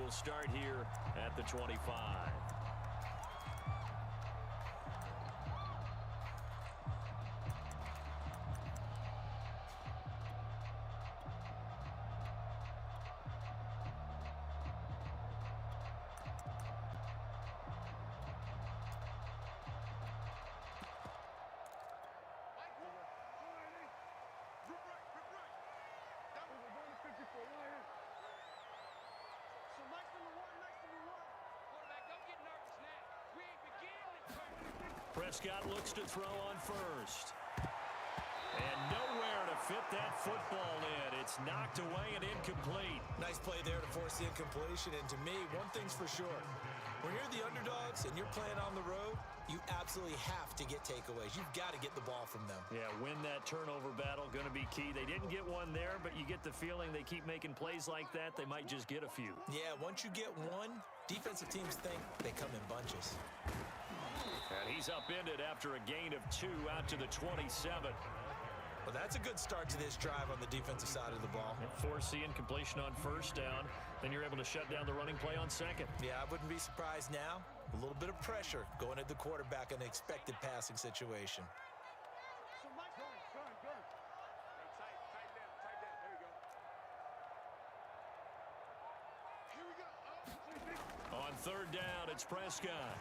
will start here at the 25. Prescott looks to throw on first. And nowhere to fit that football in. It's knocked away and incomplete. Nice play there to force the incompletion. And to me, one thing's for sure. When you're the underdogs and you're playing on the road, you absolutely have to get takeaways. You've got to get the ball from them. Yeah, win that turnover battle, going to be key. They didn't get one there, but you get the feeling they keep making plays like that, they might just get a few. Yeah, once you get one, defensive teams think they come in bunches. And he's upended after a gain of 2 out to the 27. Well, that's a good start to this drive on the defensive side of the ball. Force the incompletion on first down. Then you're able to shut down the running play on second. Yeah, I wouldn't be surprised now. A little bit of pressure going at the quarterback in an expected passing situation. On third down, it's Prescott.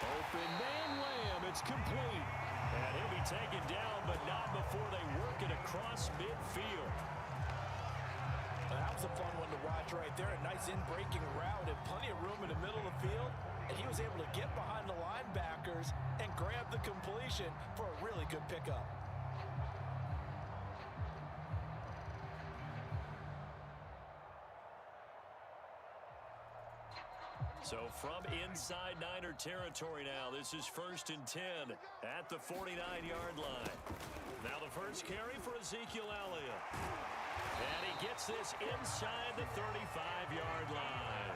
Open man Lamb, it's complete. And he'll be taken down, but not before they work it across midfield. That was a fun one to watch right there. A nice in-breaking route and plenty of room in the middle of the field. And he was able to get behind the linebackers and grab the completion for a really good pickup. So from inside Niner territory now, this is 1st and 10 at the 49-yard line. Now the first carry for Ezekiel Elliott. And he gets this inside the 35-yard line.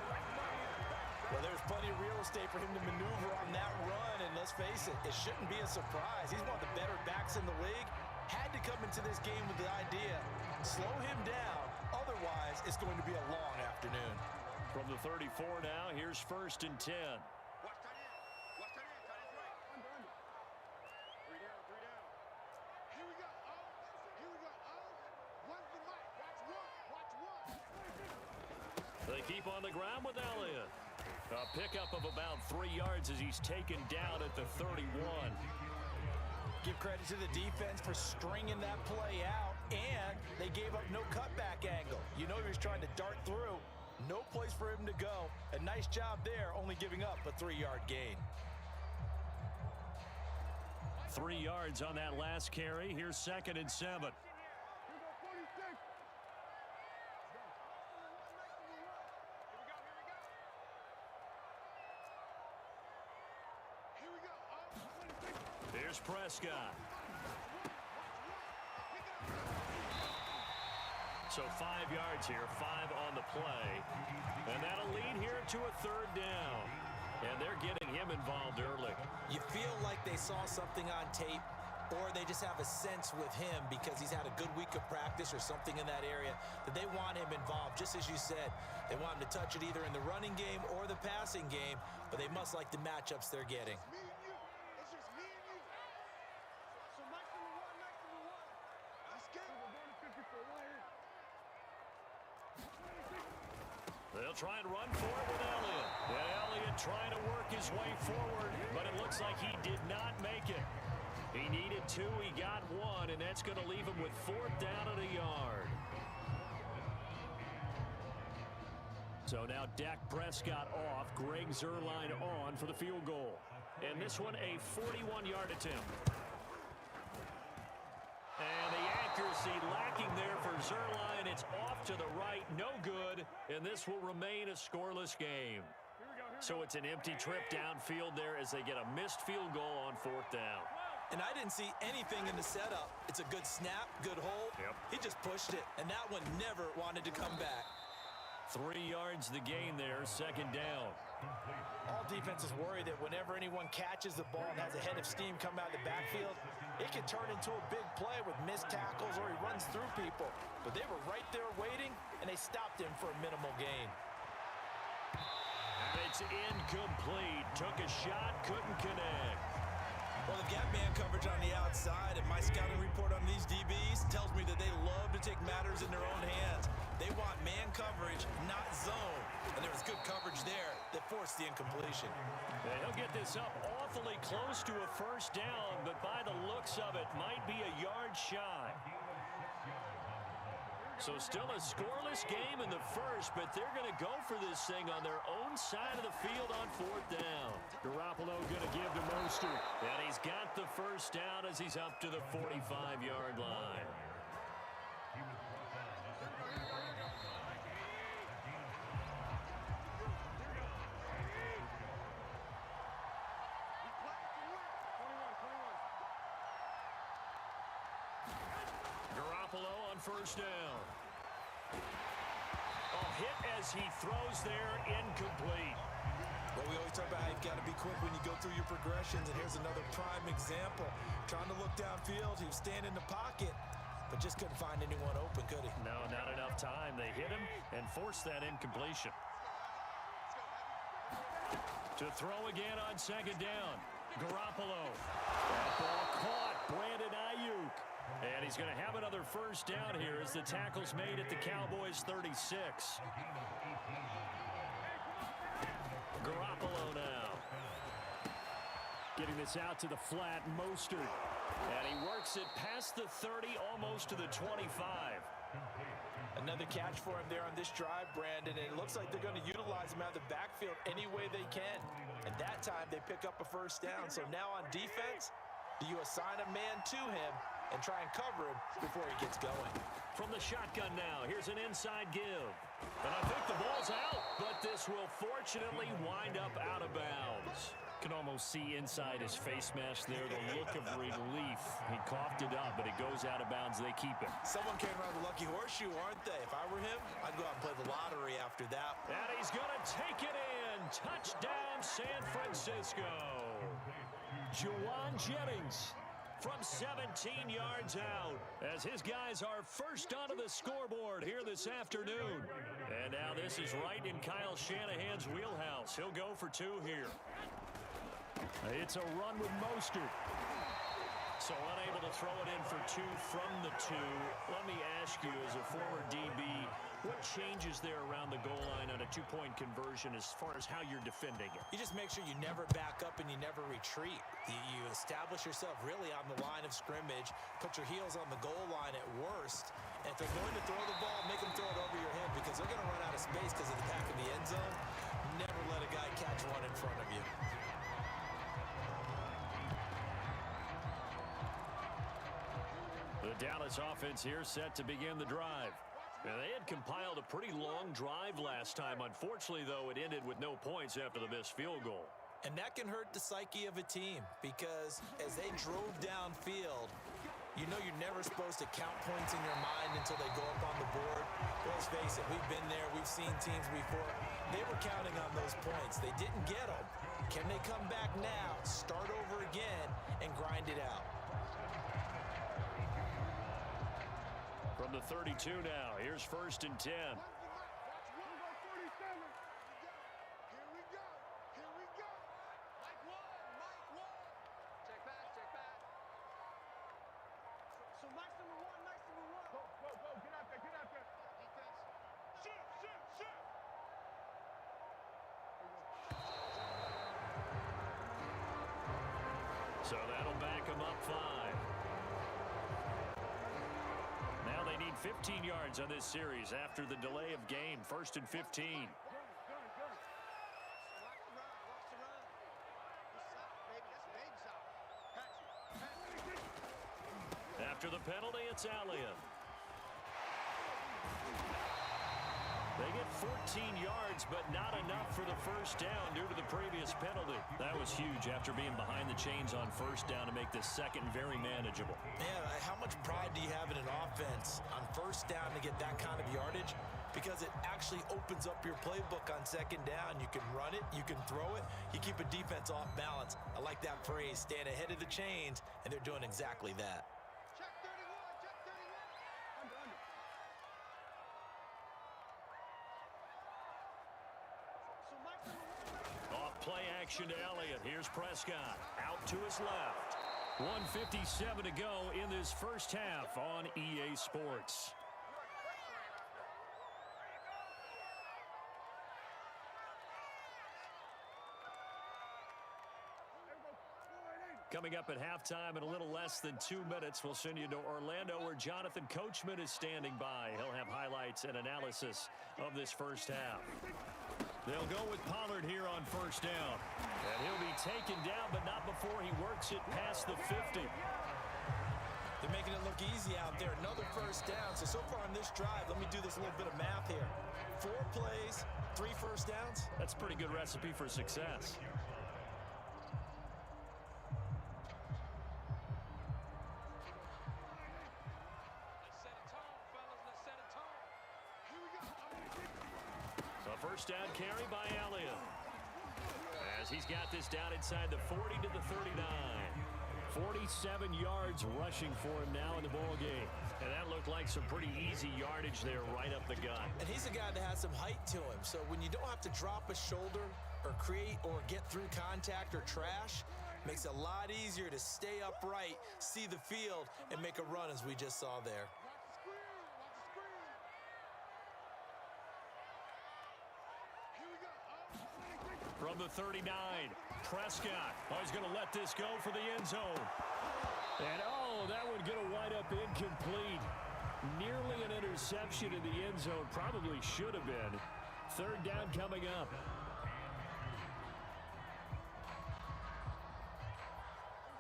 Well, there's plenty of real estate for him to maneuver on that run. And let's face it, it shouldn't be a surprise. He's one of the better backs in the league. Had to come into this game with the idea, slow him down. Otherwise, it's going to be a long afternoon. From the 34 now, here's 1st and 10. Watch tight end. Watch tight end. Tight end's right. Under. 3 down. 3 down. Here we go. Here we go. One's the mic. Watch one. They keep on the ground with Elliott. A pickup of about 3 yards as he's taken down at the 31. Give credit to the defense for stringing that play out, and they gave up no cutback angle. You know he was trying to dart through. No place for him to go. A nice job there, only giving up a 3-yard gain. 3 yards on that last carry. Here's 2nd and 7. Here's Prescott. So 5 yards here, 5 on the play. And that'll lead here to a 3rd down. And they're getting him involved early. You feel like they saw something on tape, or they just have a sense with him because he's had a good week of practice or something in that area that they want him involved. Just as you said, they want him to touch it either in the running game or the passing game, but they must like the matchups they're getting. They'll try and run for it with Elliott. And Elliott trying to work his way forward, but it looks like he did not make it. He needed 2, he got 1, and that's going to leave him with 4th down and a yard. So now Dak Prescott off, Greg Zuerlein on for the field goal. And this one a 41-yard attempt. And the accuracy lacking there for Zuerlein. It's off to the right, no good, and this will remain a scoreless game. So it's an empty trip downfield there as they get a missed field goal on 4th down. And I didn't see anything in the setup. It's a good snap, good hold. Yep. He just pushed it, and that one never wanted to come back. 3 yards the gain there, 2nd down. All defenses worry that whenever anyone catches the ball and has a head of steam come out of the backfield, It can turn into a big play with missed tackles or he runs through people. But they were right there waiting, and they stopped him for a minimal gain. And it's incomplete. Took a shot, couldn't connect. Well, they've got man coverage on the outside, and my scouting report on these DBs tells me that they love to take matters in their own hands. They want man coverage, not zone. And there was good coverage there that forced the incompletion. And he'll get this up awfully close to a first down, but by the looks of it, might be a yard shy. So still a scoreless game in the first, but they're going to go for this thing on their own side of the field on fourth down. Garoppolo going to give to Mostert, and he's got the first down as he's up to the 45-yard line. Garoppolo on first down. A hit as he throws there, incomplete. Well, we always talk about how you've got to be quick when you go through your progressions, and here's another prime example. Trying to look downfield, he was standing in the pocket, but just couldn't find anyone open, could he? No, not enough time. They hit him and forced that incompletion. To throw again on second down. Garoppolo. That ball caught. Brandon Ayuk. And he's going to have another first down here as the tackle's made at the Cowboys' 36. Garoppolo now. Getting this out to the flat, Mostert. And he works it past the 30, almost to the 25. Another catch for him there on this drive, Brandon, and it looks like they're going to utilize him out of the backfield any way they can. And that time, they pick up a first down. So now on defense, do you assign a man to him and try and cover him before he gets going? From the shotgun now, here's an inside give. And I think the ball's out, but this will fortunately wind up out of bounds. Can almost see inside his face mask there, the look of relief. He coughed it up, but it goes out of bounds. They keep it. Someone came around the lucky horseshoe, aren't they? If I were him, I'd go out and play the lottery after that. And he's going to take it in. Touchdown, San Francisco. Juwan Jennings from 17 yards out as his guys are first onto the scoreboard here this afternoon. And now this is right in Kyle Shanahan's wheelhouse. He'll go for two here. It's a run with Mostert. So unable to throw it in for two from the two. Let me ask you, as a former DB, what changes there around the goal line on a two-point conversion as far as how you're defending it? You just make sure you never back up and you never retreat. You establish yourself really on the line of scrimmage, put your heels on the goal line at worst, and if they're going to throw the ball, make them throw it over your head because they're going to run out of space because of the back of the end zone. Never let a guy catch one in front of you. The Dallas offense here set to begin the drive. Now, they had compiled a pretty long drive last time. Unfortunately, though, it ended with no points after the missed field goal. And that can hurt the psyche of a team because as they drove downfield, you know you're never supposed to count points in your mind until they go up on the board. Well, let's face it, we've been there. We've seen teams before. They were counting on those points. They didn't get them. Can they come back now, start over again, and grind it out? From the 32 now, here's first and 10. So that'll back him up 5. Now they need 15 yards on this series after the delay of game. First and 15. After the penalty, it's Allen. They get 14 yards, but not enough for the first down due to the previous penalty. That was huge after being behind the chains on first down to make the second very manageable. Man, how much pride do you have in an offense on first down to get that kind of yardage? because it actually opens up your playbook on second down. You can run it, you can throw it, you keep a defense off balance. I like that phrase, stand ahead of the chains, and they're doing exactly that. Check 31, check 31. Under. So Mike, Off play action to Elliott. Here's Prescott out to his left. 1:57 to go in this first half on EA Sports. Coming up at halftime in a little less than 2 minutes, we'll send you to Orlando where Jonathan Coachman is standing by. He'll have highlights and analysis of this first half. They'll go with Pollard here on first down. And he'll be taken down, but not before he works it past the 50. They're making it look easy out there. Another first down. So far on this drive, let me do this little bit of math here. 4 plays, 3 first downs. That's a pretty good recipe for success. First down carry by Elliott. As he's got this down inside the 40 to the 39. 47 yards rushing for him now in the ball game. And that looked like some pretty easy yardage there right up the gut. And he's a guy that has some height to him. So when you don't have to drop a shoulder or create or get through contact or trash, makes it a lot easier to stay upright, see the field, and make a run as we just saw there. From the 39, Prescott. Oh, he's going to let this go for the end zone. And, oh, that one going to wind up incomplete. Nearly an interception in the end zone. Probably should have been. Third down coming up.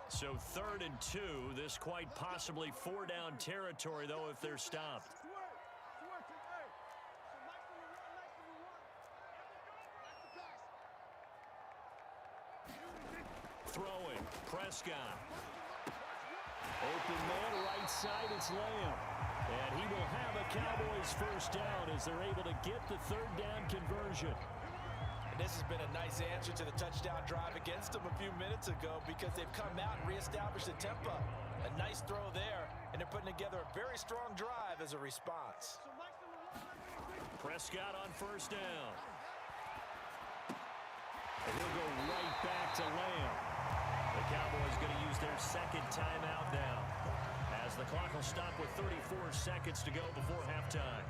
So 3rd and 2. This quite possibly 4-down territory, though, if they're stopped. Throwing, Prescott. Open man, right side, it's Lamb. And he will have a Cowboys first down as they're able to get the 3rd down conversion. And this has been a nice answer to the touchdown drive against them a few minutes ago because they've come out and reestablished the tempo. A nice throw there, and they're putting together a very strong drive as a response. Prescott on first down. And he'll go right back to Lamb. The Cowboys going to use their second timeout now as the clock will stop with 34 seconds to go before halftime.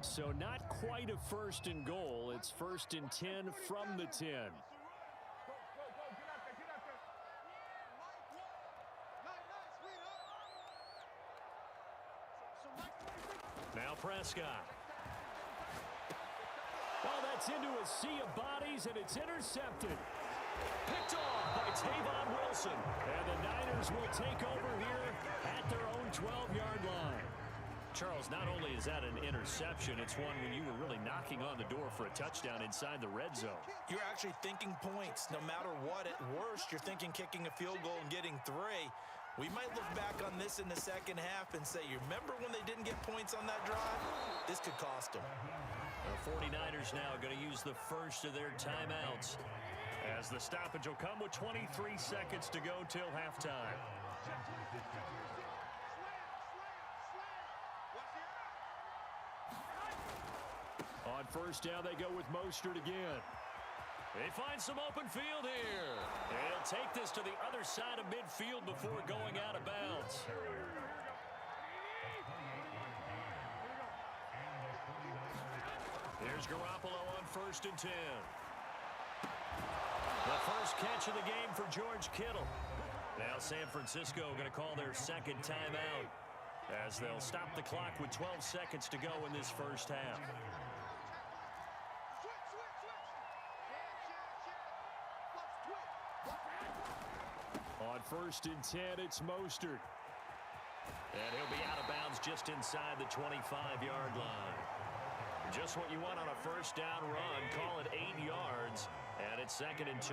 So not quite a 1st and goal. It's 1st and 10 from the 10. Now Prescott. Oh, that's into a sea of bodies, and it's intercepted. Picked off by Tavon Wilson. And the Niners will take over here at their own 12-yard line. Charles, not only is that an interception, it's one when you were really knocking on the door for a touchdown inside the red zone. You're actually thinking points. No matter what, at worst, you're thinking kicking a field goal and getting 3. We might look back on this in the second half and say, you remember when they didn't get points on that drive? This could cost them. The 49ers now going to use the first of their timeouts as the stoppage will come with 23 seconds to go till halftime. On first down, they go with Mostert again. They find some open field here. They'll take this to the other side of midfield before going out of bounds. Here's Garoppolo on 1st and 10. The first catch of the game for George Kittle. Now San Francisco going to call their second timeout as they'll stop the clock with 12 seconds to go in this first half. On 1st and 10, it's Mostert. And he'll be out of bounds just inside the 25-yard line. Just what you want on a first down run. Call it 8 yards, and it's 2nd and 2.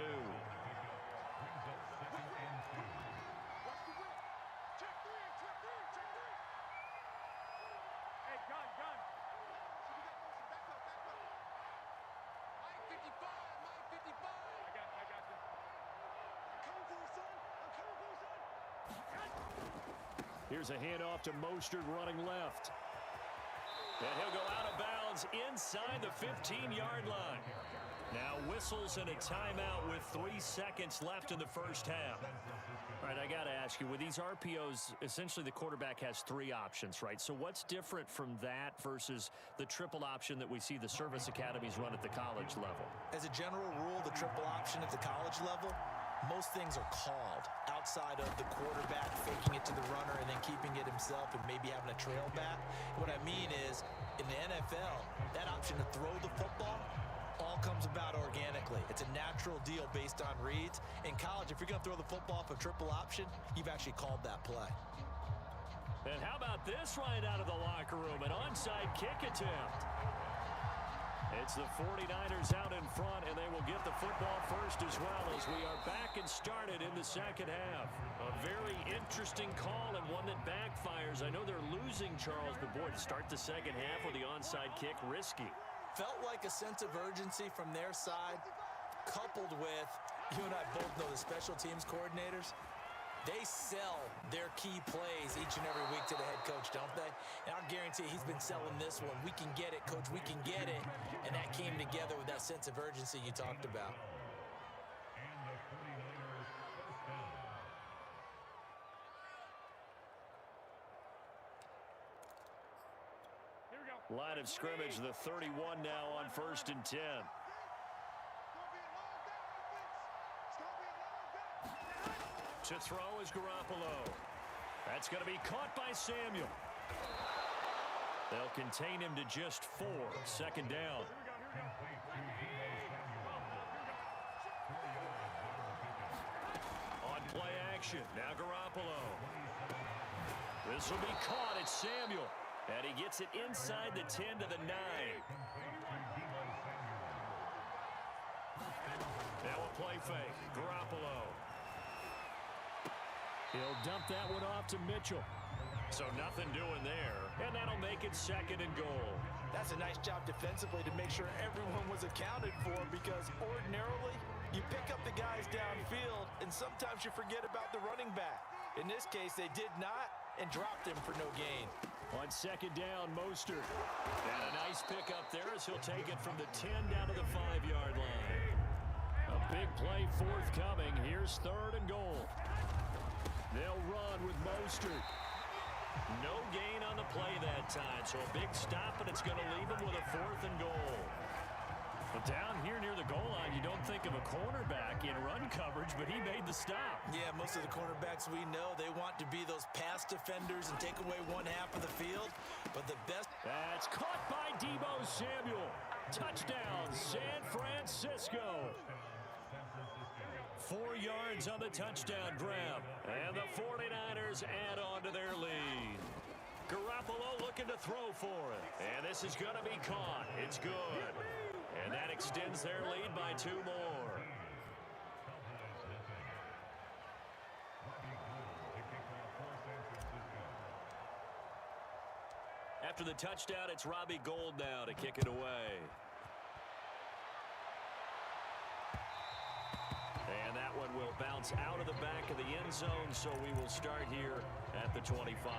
Here's a handoff to Mostert running left. And he'll go out of bounds inside the 15-yard line. Now whistles and a timeout with 3 seconds left in the first half. All right, I got to ask you, with these RPOs, essentially the quarterback has 3 options, right? So what's different from that versus the triple option that we see the service academies run at the college level? As a general rule, the triple option at the college level, most things are called outside of the quarterback faking it to the runner and then keeping it himself and maybe having a trail back. What I mean is, in the NFL, that option to throw the football all comes about organically. It's a natural deal based on reads. In college, if you're going to throw the football off a triple option, you've actually called that play. And how about this right out of the locker room? An onside kick attempt. It's the 49ers out in front, and they will get the football first as well as we are back and started in the second half. A very interesting call and one that backfires. I know they're losing, Charles, but boy, to start the second half with the onside kick, risky. Felt like a sense of urgency from their side, coupled with, you and I both know the special teams coordinators, they sell their key plays each and every week to the head coach, don't they? And I'll guarantee he's been selling this one. We can get it, coach, we can get it. And that came together with that sense of urgency you talked about. Line of scrimmage, the 31 now on 1st and 10. To throw is Garoppolo. That's going to be caught by Samuel. They'll contain him to just 4. 2nd down. On play action. Now Garoppolo. This will be caught. It's Samuel. And he gets it inside the 10 to the 9. Now a play fake. Garoppolo. He'll dump that one off to Mitchell. So nothing doing there. And that'll make it 2nd and goal. That's a nice job defensively to make sure everyone was accounted for, because ordinarily you pick up the guys downfield and sometimes you forget about the running back. In this case, they did not and dropped him for no gain. On 2nd down, Mostert. And a nice pick up there as he'll take it from the 10 down to the 5-yard line. A big play forthcoming. Here's 3rd and goal. They'll run with Mostert. No gain on the play that time, so a big stop, and it's going to leave him with a 4th and goal. But down here near the goal line, you don't think of a cornerback in run coverage, but he made the stop. Yeah, most of the cornerbacks we know, they want to be those pass defenders and take away one half of the field. But the best... That's caught by Deebo Samuel. Touchdown, San Francisco. 4 yards on the touchdown grab. And the 49ers add on to their lead. Garoppolo looking to throw for it. And this is going to be caught. It's good. And that extends their lead by 2 more. After the touchdown, it's Robbie Gould now to kick it away. And that one will bounce out of the back of the end zone, so we will start here at the 25.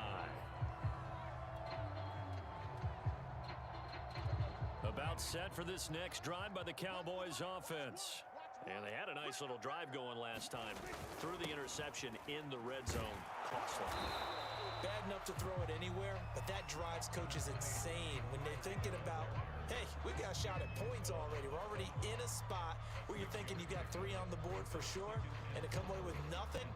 About set for this next drive by the Cowboys offense. And they had a nice little drive going last time. Threw the interception in the red zone. Costly. Bad enough to throw it anywhere, but that drives coaches insane when they're thinking about, hey, we got a shot at points already. We're already in a spot where you're thinking you got 3 on the board for sure, and to come away with nothing,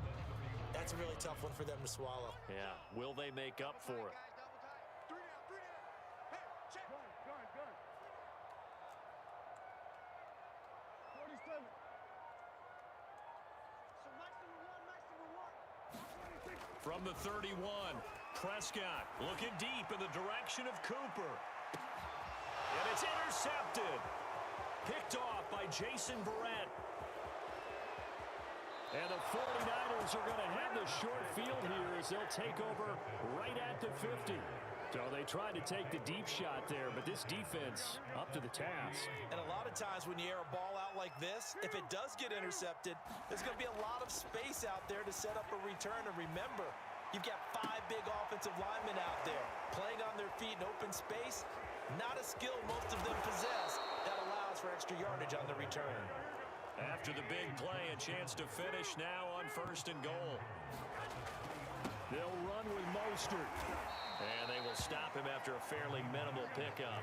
that's a really tough one for them to swallow. Yeah, will they make up for it? From the 31, Prescott looking deep in the direction of Cooper. And it's It's intercepted. Picked off by Jason Barrett. And the 49ers are going to have the short field here as they'll take over right at the 50. So they tried to take the deep shot there, but this defense up to the task. And a lot of times when you air a ball out like this, if it does get intercepted, there's going to be a lot of space out there to set up a return. And remember, you've got 5 big offensive linemen out there playing on their feet in open space. Not a skill most of them possess that allows for extra yardage on the return. After the big play, a chance to finish now on 1st and goal. They'll run with Mostert. And they will stop him after a fairly minimal pickup.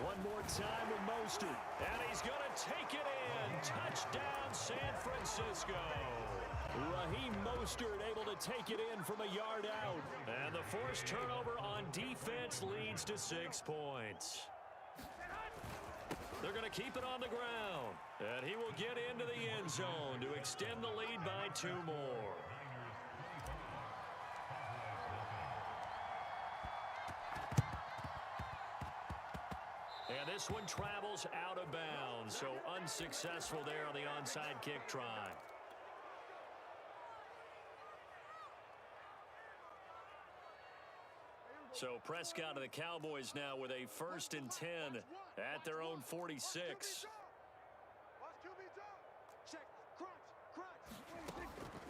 One more time with Mostert. And he's going to take it in. Touchdown, San Francisco. Raheem Mostert able to take it in from a yard out. And the forced turnover on defense leads to 6 points. They're going to keep it on the ground. And he will get into the end zone to extend the lead by 2 more. And this one travels out of bounds. So unsuccessful there on the onside kick try. So Prescott and the Cowboys now with a 1st and 10 at their own 46.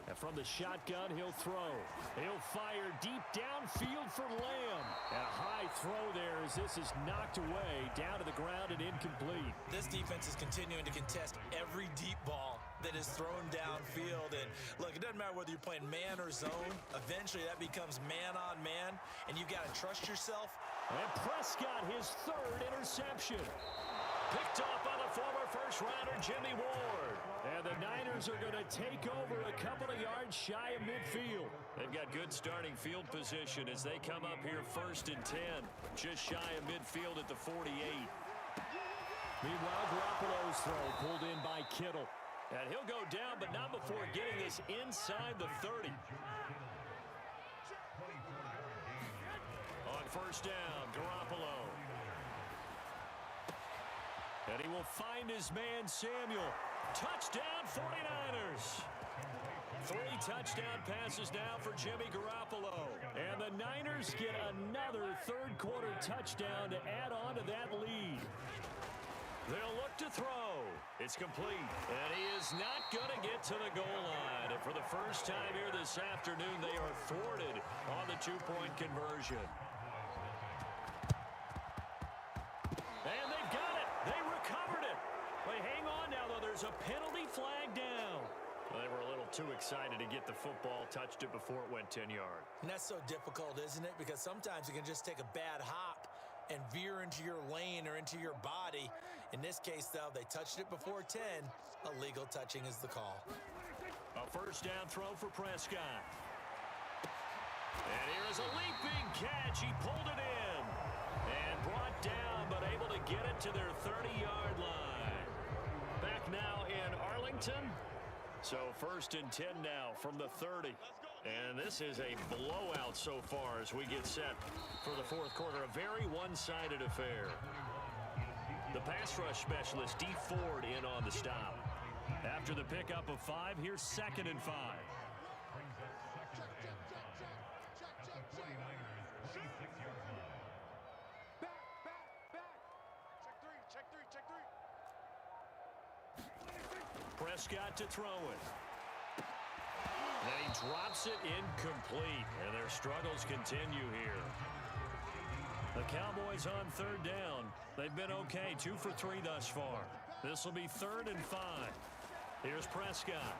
And from the shotgun, he'll throw. He'll fire deep downfield for Lamb. And a high throw there as this is knocked away down to the ground and incomplete. This defense is continuing to contest every deep ball that is thrown downfield. And look, it doesn't matter whether you're playing man or zone. Eventually that becomes man on man, and you've got to trust yourself. And Prescott, his 3rd interception. Picked off by the former first-rounder Jimmy Ward. And the Niners are going to take over a couple of yards shy of midfield. They've got good starting field position as they come up here 1st and 10. Just shy of midfield at the 48. Meanwhile, Garoppolo's throw pulled in by Kittle. And he'll go down, but not before getting this inside the 30. On 1st down, Garoppolo. And he will find his man, Samuel. Touchdown, 49ers. 3 touchdown passes now for Jimmy Garoppolo. And the Niners get another 3rd quarter touchdown to add on to that lead. They'll look to throw. It's complete. And he is not going to get to the goal line. And for the first time here this afternoon, they are thwarted on the 2-point conversion. And they've got it. They recovered it. But hang on now, though. There's a penalty flag down. Well, they were a little too excited to get the football, touched it before it went 10 yards. And that's so difficult, isn't it? Because sometimes you can just take a bad hop and veer into your lane or into your body. In this case, though, they touched it before 10. Illegal touching is the call. A 1st down throw for Prescott. And here is a leaping catch. He pulled it in. And brought down, but able to get it to their 30-yard line. Back now in Arlington. So 1st and 10 now from the 30. And this is a blowout so far as we get set for the 4th quarter. A very one-sided affair. The pass rush specialist, D. Ford, in on the stop. After the pickup of 5, here's 2nd and 5. Prescott to throw it. And he drops it incomplete. And their struggles continue here. The Cowboys on 3rd down. They've been okay. 2 for 3 thus far. This will be 3rd and 5. Here's Prescott.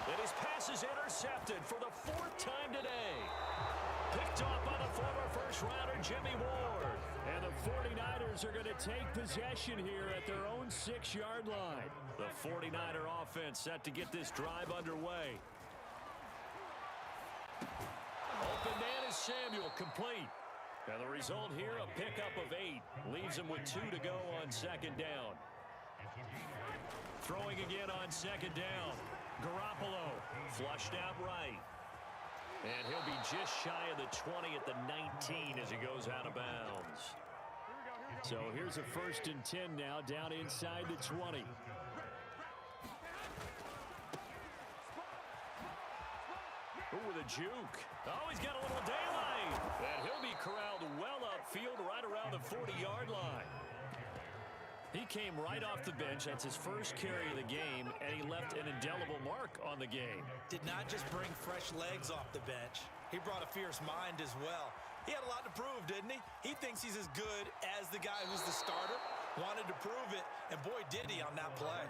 And his pass is intercepted for the 4th time today. Picked off by the former first-rounder Jimmy Ward. And the 49ers are going to take possession here at their own 6-yard line. The 49er offense set to get this drive underway. Open man is Samuel, complete. And the result here, a pickup of 8. Leaves him with 2 to go on 2nd down. Throwing again on 2nd down. Garoppolo flushed out right. And he'll be just shy of the 20 at the 19 as he goes out of bounds. So here's a 1st and 10 now down inside the 20. Ooh, with a juke. Oh, he's got a little daylight. And he'll be corralled well upfield right around the 40-yard line. He came right off the bench. That's his first carry of the game, and he left an indelible mark on the game. Did not just bring fresh legs off the bench. He brought a fierce mind as well. He had a lot to prove, didn't he? He thinks he's as good as the guy who's the starter. Wanted to prove it, and boy, did he on that play.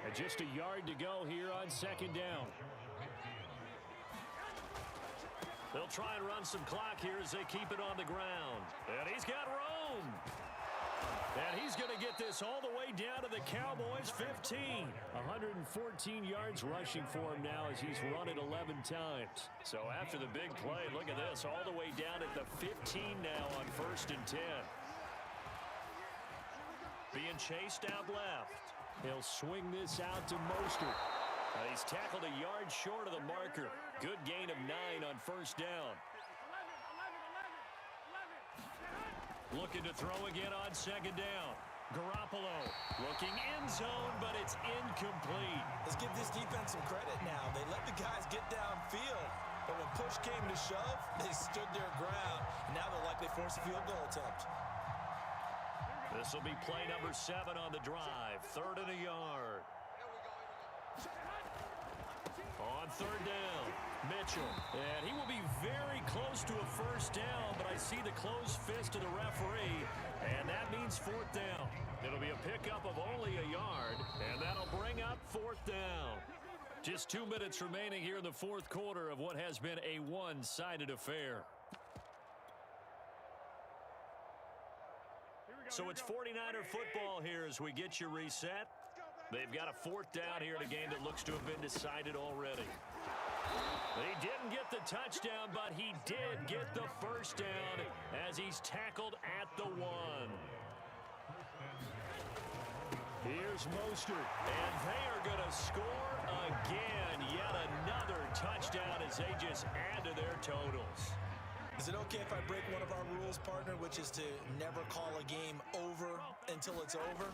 And just a yard to go here on 2nd down. They'll try and run some clock here as they keep it on the ground. And he's got room. And he's going to get this all the way down to the Cowboys' 15. 114 yards rushing for him now as he's run it 11 times. So after the big play, look at this, all the way down at the 15 now on 1st and 10. Being chased out left. He'll swing this out to Mostert. He's tackled a yard short of the marker. Good gain of 9 on 1st down. Looking to throw again on 2nd down. Garoppolo looking end zone, but it's incomplete. Let's give this defense some credit now. They let the guys get downfield, but when push came to shove, they stood their ground. And now they'll likely force a field goal attempt. This will be play number 7 on the drive. 3rd and a yard. On 3rd down, Mitchell. And he will be very close to a 1st down, but I see the closed fist of the referee, and that means 4th down. It'll be a pickup of only a yard, and that'll bring up 4th down. Just 2 minutes remaining here in the 4th quarter of what has been a one-sided affair. So it's 49er football here as we get you reset. They've got a 4th down here in a game that looks to have been decided already. He didn't get the touchdown, but he did get the 1st down as he's tackled at the 1. Here's Mostert, and they are going to score again. Yet another touchdown as they just add to their totals. Is it okay if I break one of our rules, partner, which is to never call a game over until it's over?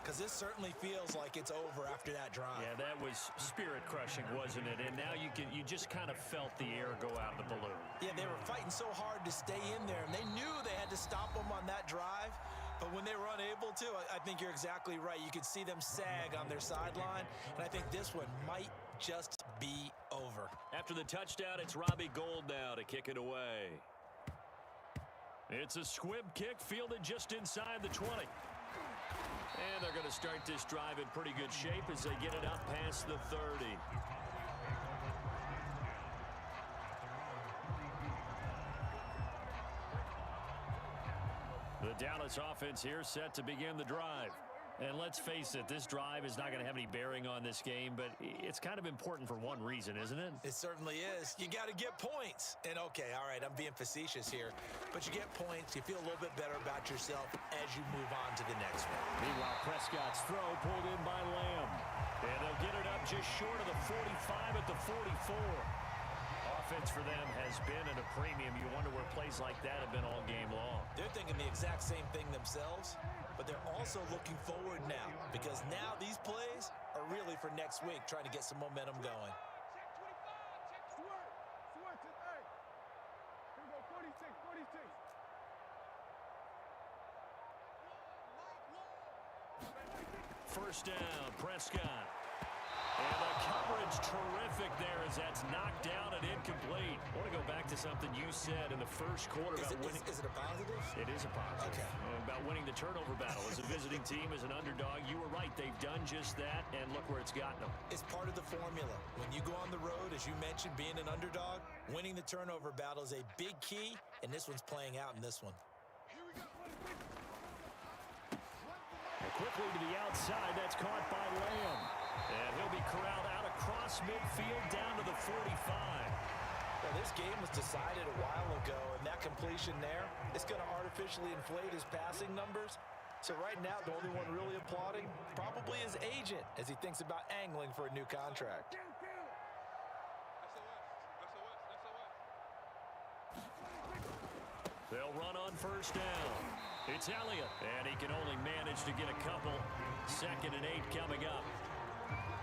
Because this certainly feels like it's over after that drive. Yeah, that was spirit-crushing, wasn't it? And now you just kind of felt the air go out of the balloon. Yeah, they were fighting so hard to stay in there, and they knew they had to stop them on that drive. But when they were unable to, I think you're exactly right. You could see them sag on their sideline, and I think this one might just be over. After the touchdown, it's Robbie Gould now to kick it away. It's a squib kick fielded just inside the 20. And they're going to start this drive in pretty good shape as they get it up past the 30. The Dallas offense here set to begin the drive. And let's face it, this drive is not going to have any bearing on this game, but it's kind of important for one reason, isn't it? It certainly is. You got to get points. And okay, all right, I'm being facetious here, but you get points, you feel a little bit better about yourself as you move on to the next one. Meanwhile, Prescott's throw pulled in by Lamb. And they'll get it up just short of the 45 at the 44. Offense for them has been at a premium. You wonder where plays like that have been all game long. They're thinking the exact same thing themselves, but they're also looking forward now because now these plays are really for next week, trying to get some momentum going. First down, Prescott. And the coverage terrific there as that's knocked down and incomplete. I want to go back to something you said in the first quarter about winning. Is it a positive? It is a positive. Okay. About winning the turnover battle. As a visiting team, as an underdog, you were right. They've done just that, and look where it's gotten them. It's part of the formula. When you go on the road, as you mentioned, being an underdog, winning the turnover battle is a big key, and this one's playing out in this one. Quickly to the outside, that's caught by Lamb. And he'll be corralled out across midfield down to the 45. Well, this game was decided a while ago, and that completion there is going to artificially inflate his passing numbers. So right now, the only one really applauding probably his agent as he thinks about angling for a new contract. They'll run on first down. It's Elliott, and he can only manage to get a couple. 2nd and 8 coming up.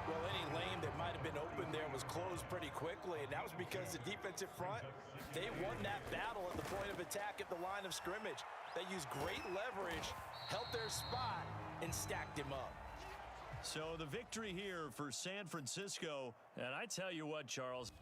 Well, any lane that might have been open there was closed pretty quickly, and that was because the defensive front, they won that battle at the point of attack at the line of scrimmage. They used great leverage, held their spot, and stacked him up. So the victory here for San Francisco, and I tell you what, Charles,